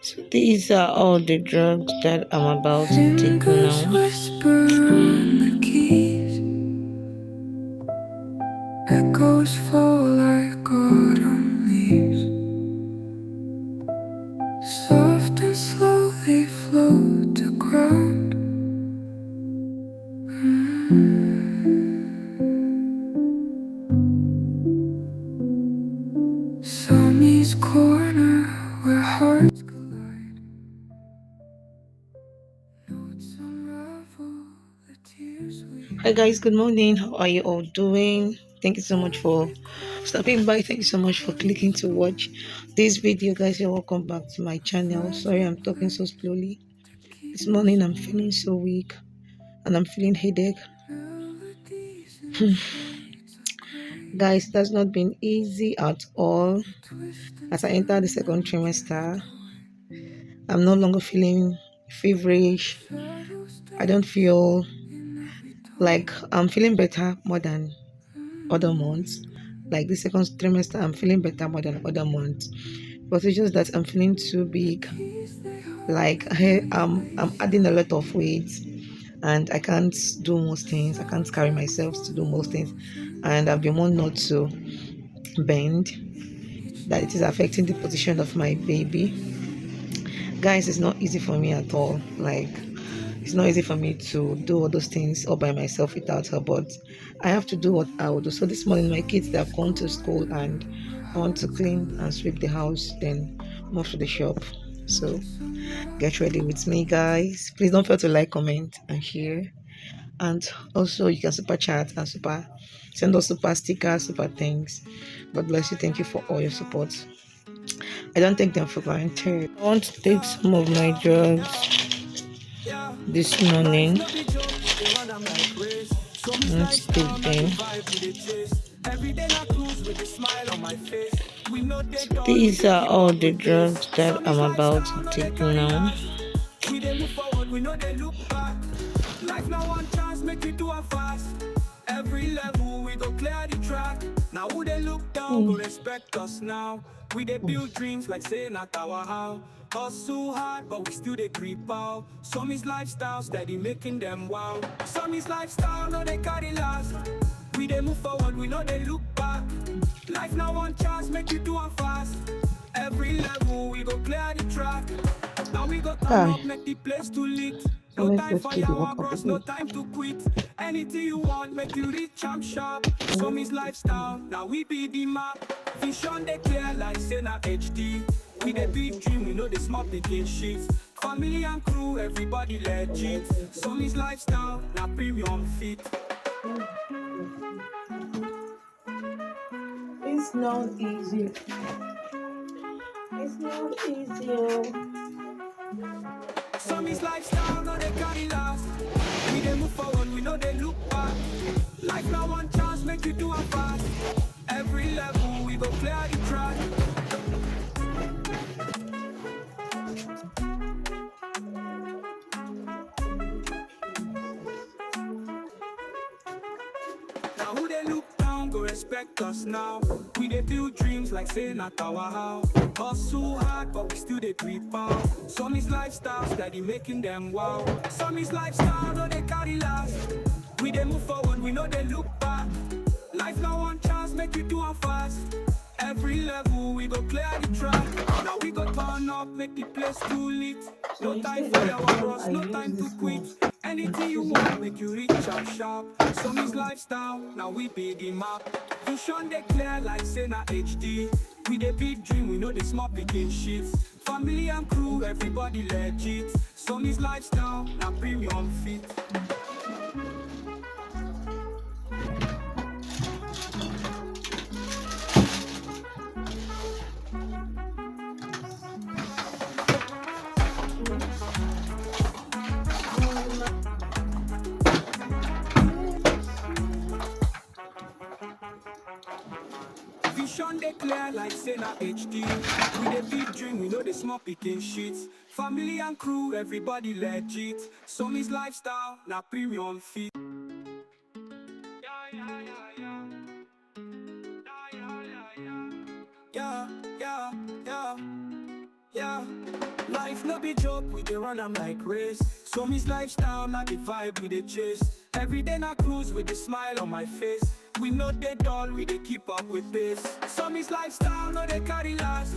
So these are all the drugs that I'm about to take now. Whisper on the keys. Echoes fall like autumn leaves. Soft and slowly flow to ground. Sommy's corner where hearts collide. Notes unravel the tears we. Hi guys, good morning. How are you all doing? Thank you so much for stopping by. Thank you so much for clicking to watch this video, guys. You're welcome back to my channel. Sorry I'm talking so slowly. This morning I'm feeling so weak and I'm feeling headache. Guys, that's not been easy at all. As I enter the second trimester, I'm no longer feeling feverish. I don't feel like I'm feeling better more than other months. Like the second trimester, I'm feeling better more than other months. But it's just that I'm feeling too big. Like I'm adding a lot of weight and I can't do most things. I can't carry myself to do most things. And I've been warned not to bend, that it is affecting the position of my baby. Guys, it's not easy for me at all. Like, it's not easy for me to do all those things all by myself without her, but I have to do what I will do. So this morning my kids, they have gone to school and I want to clean and sweep the house, then move to the shop. So get ready with me, guys. Please don't forget to like, comment and share. And also you can super chat and super send us super stickers, super things. God bless you. Thank you for all your support. I don't take them for granted. I want to take some of my drugs this morning. Let's take them. So these are all the drugs that I'm about to take now. Life now one chance, make we do a fast. Every level we go clear the track. Now who they look down, go respect us now. We they build dreams like saying at our house. Hustle hard, but we still they creep out. Some is lifestyle, steady making them wow. Some is lifestyle, no they carry last. We they move forward, we know they look back. Life now one chance, make you do a fast. Every level we go clear the track. Now we go turn up, make the place too lit. No time for your bros, no time to quit. Anything you want, make you reach am sharp. Some is lifestyle, now we be the map. Vision they clear like say na HD. We the big dream, we know the small picking shit. Family and crew, everybody legit. Some is lifestyle, now premium fit. It's not easy. It's not easy. Some is lifestyle, no they carry last. We they move forward, we know they look back. Life now one chance, make you do a fast. Every level we go clear the track. Now who they look down, go respect us now. We they build dreams like saying at our house. Hustle hard, but we still they creep out. Some is lifestyle, steady making them wow. Some is lifestyle, no they carry last. We they move forward, we know they look back. Life now one chance, make you do a fast. Every level we go clear the track. Now we go turn up, make the place too lit. No time for your bros, no time to quit. Anything you want, make you reach up sharp. Some is lifestyle, now we be the map. Vision they clear like say na HD. We the big dream, we know the small picking shits. Family and crew, everybody legit. Some is lifestyle, now premium fit. Vision they clear like say na HD. We the big dream, we know the small picking shits. Family and crew, everybody legit. Some is lifestyle, now premium fit. Yeah, yeah, yeah, yeah. Life no be joke, we dey run am like race. So miss lifestyle, not the vibe we dey chase. Every day na cruise with a smile on my face. We no dey dull, we dey keep up with pace. So miss lifestyle, no dey carry last.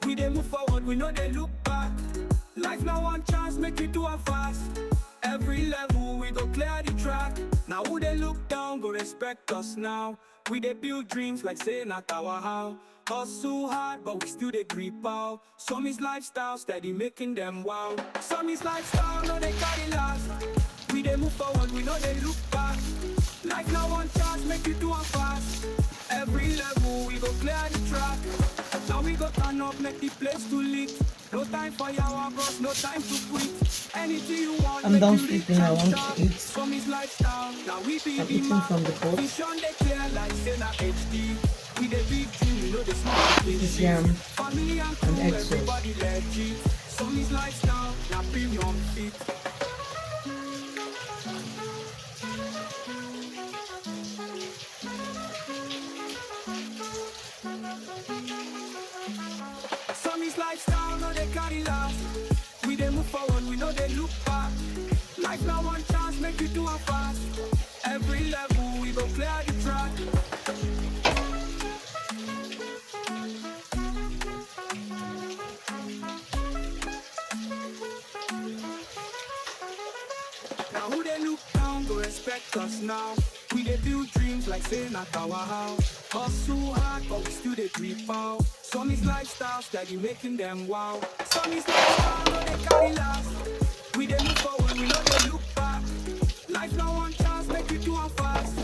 We dey move forward, we no dey look back. Life na one chance, make you do am fast. Every level we go clear the track. Now who they look down go respect us now. We dey build dreams like say not our how. Hustle hard but we still dey grip out. Some is lifestyle steady making them wow. Some is lifestyle no they carry last. We dey move forward we know they look back. Life now one chance make you do am fast. Every level we go clear the track. Now we go turn up make the place to lit. No time for yawa bros, no time to quit. Anything you want, I'm done sleeping, I want to eat. Some is lifestyle, now we be I'm eating from the pot. Vision they clear like say na HD. We the big team, you know the smart This yam family and crew, and egg sauce. everybody legit. Some is lifestyle, now premium fit. Some is lifestyle, no they carry last. We dey move forward, we know they look back. Life now one chance, make you do a fast. Every level we go clear the track. Now who they look down go respect us now. We dey build dreams like say not our house. Hustle hard but we still dey grip out. Some is lifestyle steady making them wow. Some is lifestyle no they carry last. We dey move forward we know they look back. Life now one chance make you do am fast.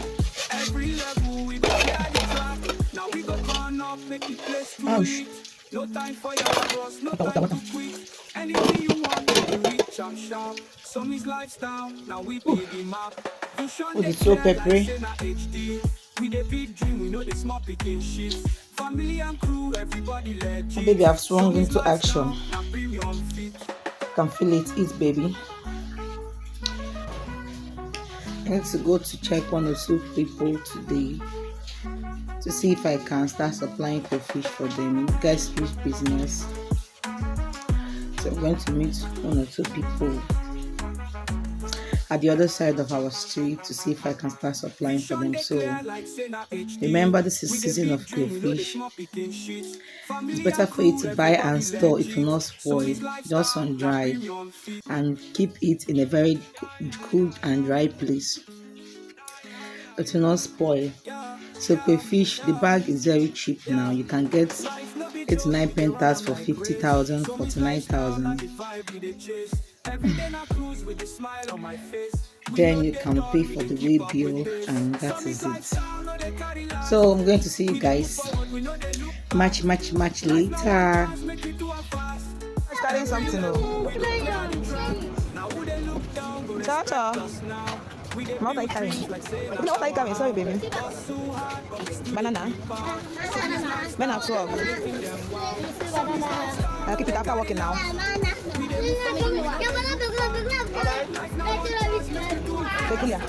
Every level we go clear the track. Now we go turn up make the place to eat. No time for your bros, no time to quit. Anything you want, make you reach am sharp. Some is lifestyle, now we be the map. Vision they it's so clear like peppery. say na HD. We the big dream, we know the small picking shit. Family and crew, everybody legit. Baby, I've swung Some is into action. lifestyle, now premium fit. Can feel it, eat baby. I need to go to check 1 or 2 people today to see if I can start supplying crayfish for them. You guys fish business. So I'm going to meet 1 or 2 people at the other side of our street to see if I can start supplying for them. So remember, this is season of crayfish. It's better for you to buy and store. It will not spoil. Just sun dry and keep it in a very cool and dry place. It will not spoil. So crayfish, the bag is very cheap now. You can get 8 to 9 pentas for 50,000, 49,000. Then you can pay for the way bill, and that is it. So I'm going to see you guys much later. Carrying something. Cha. What are you carrying? What are you carrying? Sorry, baby. Banana. Banana 12. I'll keep it after working now. Take here.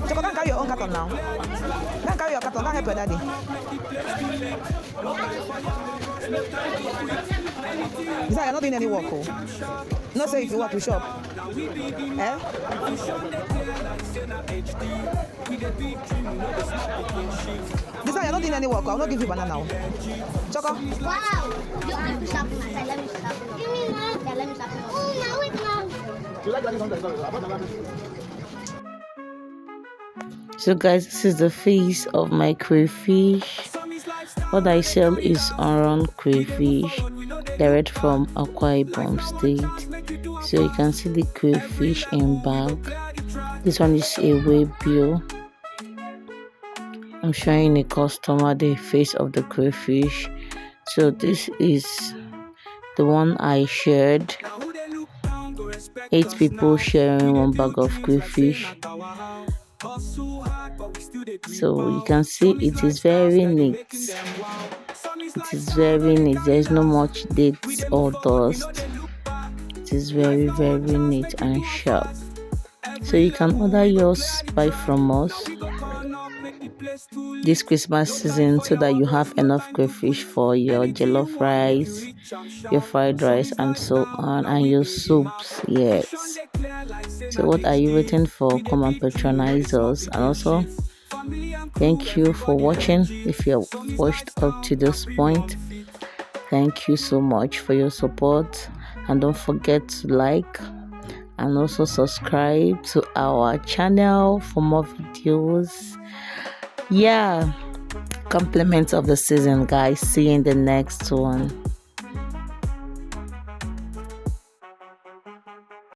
So go and carry your own carton now. Go and carry your carton. Go and help your daddy. Besides, you're not doing any work. Oh. Not say if you work, you shop. Eh? Besides, you're not doing any work. I'll not give you banana now. Choco. Wow. You have to shop. Let me shop. Give me one. Yeah, let me shop. Oh, now wait now. So guys, this is the face of my crayfish. What I sell is unrun crayfish direct from Akwa Ibom State. So you can see the crayfish in bag. This one is a weigh bill. I'm showing a customer the face of the crayfish. So this is the one I shared. 8 people sharing 1 bag of crayfish. So you can see it is very neat. It is very neat. There is no much dirt or dust. It is very neat and sharp. So you can order yours, buy from us. this Christmas season so that you have enough crayfish for your jollof rice, your fried rice, and so on, and your soups. Yes. So what are you waiting for? Come and patronize us. And also, thank you for watching. If you have watched up to this point, thank you so much for your support. And don't forget to like and also subscribe to our channel for more videos. Yeah, compliments of the season, guys. See you in the next one.